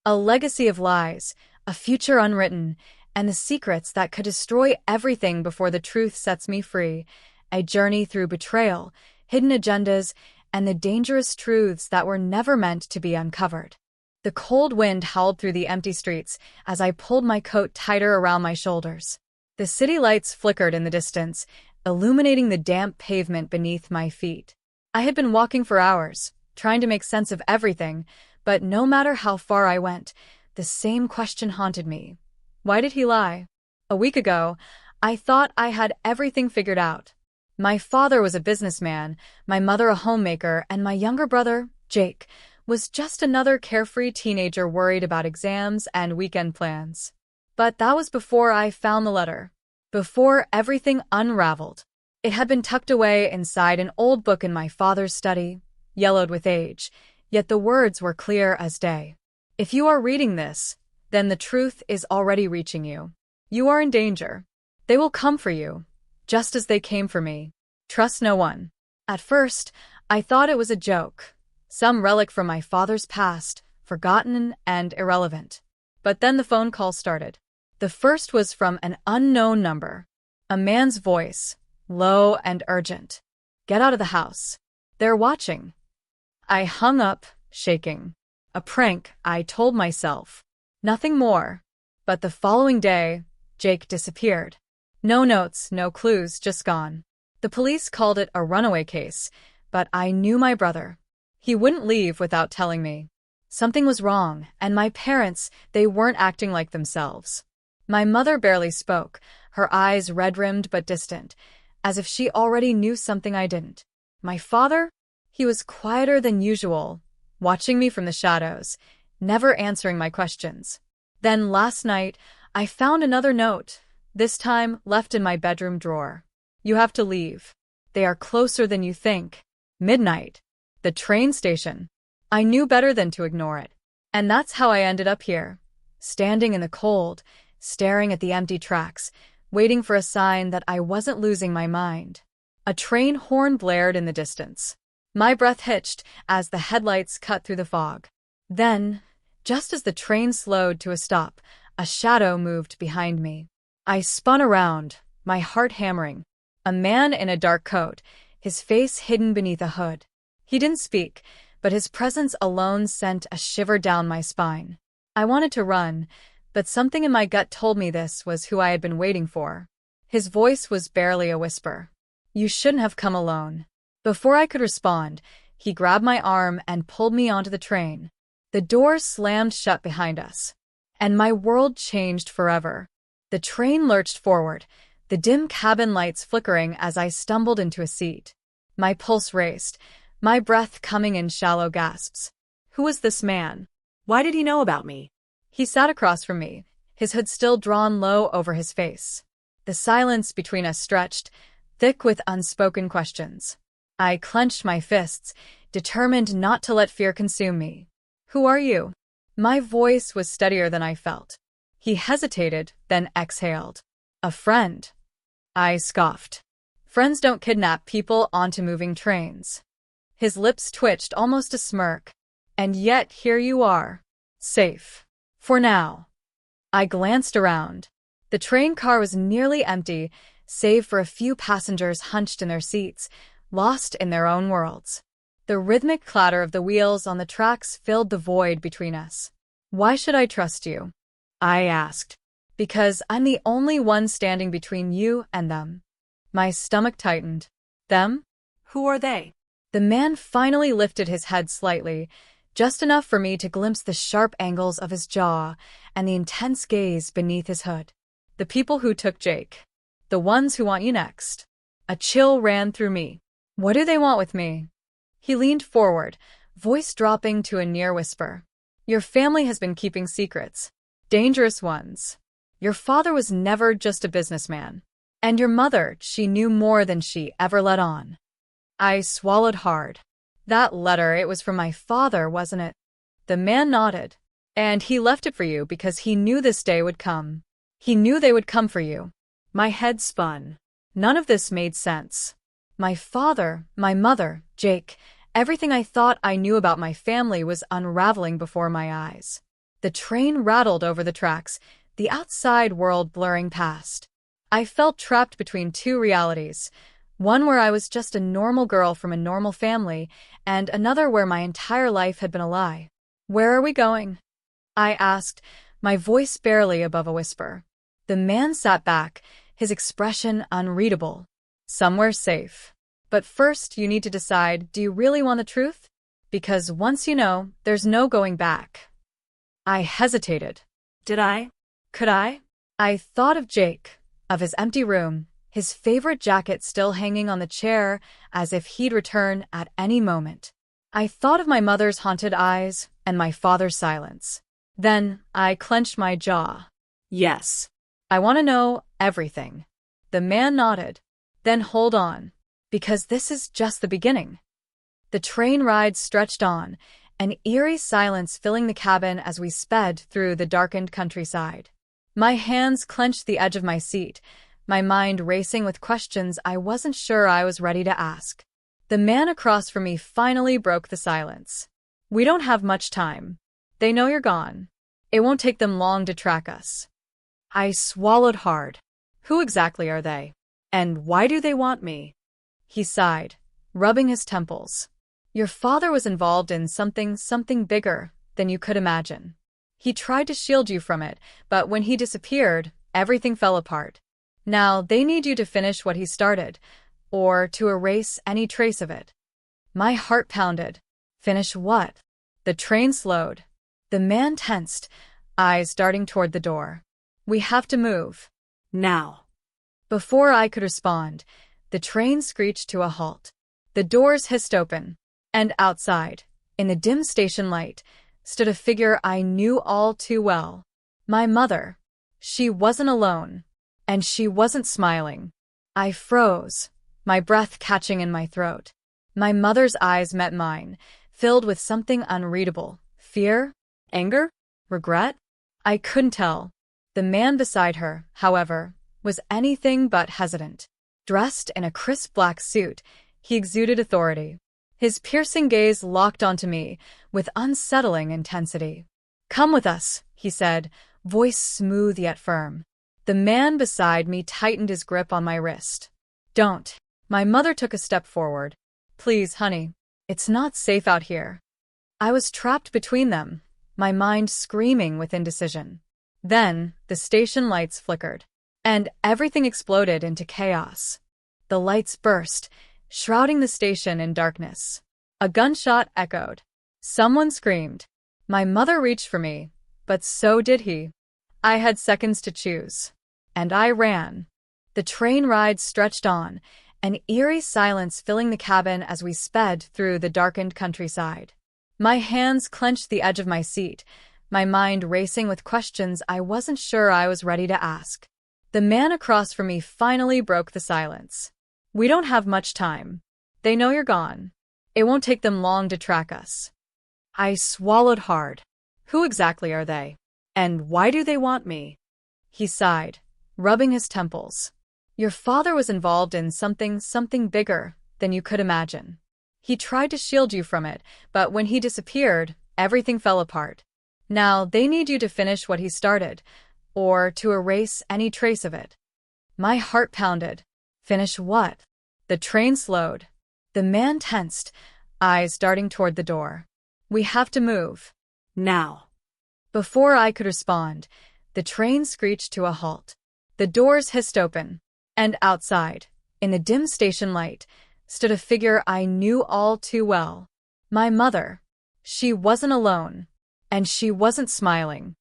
A legacy of lies, a future unwritten, and the secrets that could destroy everything before the truth sets me free. A journey through betrayal, hidden agendas, and the dangerous truths that were never meant to be uncovered. The cold wind howled through the empty streets as I pulled my coat tighter around my shoulders. The city lights flickered in the distance, illuminating the damp pavement beneath my feet. I had been walking for hours, trying to make sense of everything, but no matter how far I went, the same question haunted me. Why did he lie? A week ago, I thought I had everything figured out. My father was a businessman, my mother a homemaker, and my younger brother, Jake, was just another carefree teenager worried about exams and weekend plans. But that was before I found the letter. Before everything unraveled. It had been tucked away inside an old book in my father's study, yellowed with age, yet the words were clear as day. If you are reading this, then the truth is already reaching you. You are in danger. They will come for you, just as they came for me. Trust no one. At first, I thought it was a joke, some relic from my father's past, forgotten and irrelevant. But then the phone call started. The first was from an unknown number. A man's voice, low and urgent. Get out of the house. They're watching. I hung up, shaking. A prank, I told myself. Nothing more. But the following day, Jake disappeared. No notes, no clues, just gone. The police called it a runaway case, but I knew my brother. He wouldn't leave without telling me. Something was wrong, and my parents, they weren't acting like themselves. My mother barely spoke, her eyes red-rimmed but distant, as if she already knew something I didn't. My father? He was quieter than usual, watching me from the shadows, never answering my questions. Then last night, I found another note, this time left in my bedroom drawer. You have to leave. They are closer than you think. Midnight. The train station. I knew better than to ignore it. And that's how I ended up here, standing in the cold, staring at the empty tracks, waiting for a sign that I wasn't losing my mind. A train horn blared in the distance. My breath hitched as the headlights cut through the fog. Then, just as the train slowed to a stop, a shadow moved behind me. I spun around, my heart hammering. A man in a dark coat, his face hidden beneath a hood. He didn't speak, but his presence alone sent a shiver down my spine. I wanted to run, but something in my gut told me this was who I had been waiting for. His voice was barely a whisper. You shouldn't have come alone. Before I could respond, he grabbed my arm and pulled me onto the train. The doors slammed shut behind us, and my world changed forever. The train lurched forward, the dim cabin lights flickering as I stumbled into a seat. My pulse raced, my breath coming in shallow gasps. Who was this man? Why did he know about me? He sat across from me, his hood still drawn low over his face. The silence between us stretched, thick with unspoken questions. I clenched my fists, determined not to let fear consume me. Who are you? My voice was steadier than I felt. He hesitated, then exhaled. A friend. I scoffed. Friends don't kidnap people onto moving trains. His lips twitched, almost a smirk. And yet here you are. Safe. For now. I glanced around. The train car was nearly empty, save for a few passengers hunched in their seats, lost in their own worlds. The rhythmic clatter of the wheels on the tracks filled the void between us. Why should I trust you? I asked. Because I'm the only one standing between you and them. My stomach tightened. Them? Who are they? The man finally lifted his head slightly, just enough for me to glimpse the sharp angles of his jaw and the intense gaze beneath his hood. The people who took Jake. The ones who want you next. A chill ran through me. What do they want with me? He leaned forward, voice dropping to a near whisper. Your family has been keeping secrets. Dangerous ones. Your father was never just a businessman. And your mother, she knew more than she ever let on. I swallowed hard. That letter, it was from my father, wasn't it? The man nodded. And he left it for you because he knew this day would come. He knew they would come for you. My head spun. None of this made sense. My father, my mother, Jake, everything I thought I knew about my family was unraveling before my eyes. The train rattled over the tracks, the outside world blurring past. I felt trapped between two realities, one where I was just a normal girl from a normal family, and another where my entire life had been a lie. "Where are we going?" I asked, my voice barely above a whisper. The man sat back, his expression unreadable. "Somewhere safe. But first you need to decide, do you really want the truth? Because once you know, there's no going back." I hesitated. Could I? I thought of Jake, of his empty room, his favorite jacket still hanging on the chair as if he'd return at any moment. I thought of my mother's haunted eyes and my father's silence. Then I clenched my jaw. "Yes. I want to know everything." The man nodded. "Then hold on, because this is just the beginning." The train ride stretched on, an eerie silence filling the cabin as we sped through the darkened countryside. My hands clenched the edge of my seat, my mind racing with questions I wasn't sure I was ready to ask. The man across from me finally broke the silence. "We don't have much time. They know you're gone. It won't take them long to track us." I swallowed hard. "Who exactly are they? And why do they want me?" He sighed, rubbing his temples. "Your father was involved in something bigger than you could imagine. He tried to shield you from it, but when he disappeared, everything fell apart. Now they need you to finish what he started, or to erase any trace of it." My heart pounded. Finish what? The train slowed. The man tensed, eyes darting toward the door. "We have to move. Now." Before I could respond, the train screeched to a halt. The doors hissed open, and outside, in the dim station light, stood a figure I knew all too well. My mother. She wasn't alone, and she wasn't smiling. I froze, my breath catching in my throat. My mother's eyes met mine, filled with something unreadable. Fear? Anger? Regret? I couldn't tell. The man beside her, however, was anything but hesitant. Dressed in a crisp black suit, he exuded authority. His piercing gaze locked onto me with unsettling intensity. "Come with us," he said, voice smooth yet firm. The man beside me tightened his grip on my wrist. "Don't." My mother took a step forward. "Please, honey. It's not safe out here." I was trapped between them, my mind screaming with indecision. Then the station lights flickered, and everything exploded into chaos. The lights burst, shrouding the station in darkness. A gunshot echoed. Someone screamed. My mother reached for me, but so did he. I had seconds to choose, and I ran. The train ride stretched on, an eerie silence filling the cabin as we sped through the darkened countryside. My hands clenched the edge of my seat, my mind racing with questions I wasn't sure I was ready to ask. The man across from me finally broke the silence. "We don't have much time. They know you're gone. It won't take them long to track us." I swallowed hard. "Who exactly are they? And why do they want me?" He sighed, rubbing his temples. "Your father was involved in something bigger than you could imagine. He tried to shield you from it, but when he disappeared, everything fell apart. Now they need you to finish what he started, or to erase any trace of it." My heart pounded. Finish what? The train slowed. The man tensed, eyes darting toward the door. "We have to move. Now." Before I could respond, the train screeched to a halt. The doors hissed open, and outside, in the dim station light, stood a figure I knew all too well. My mother. She wasn't alone, and she wasn't smiling.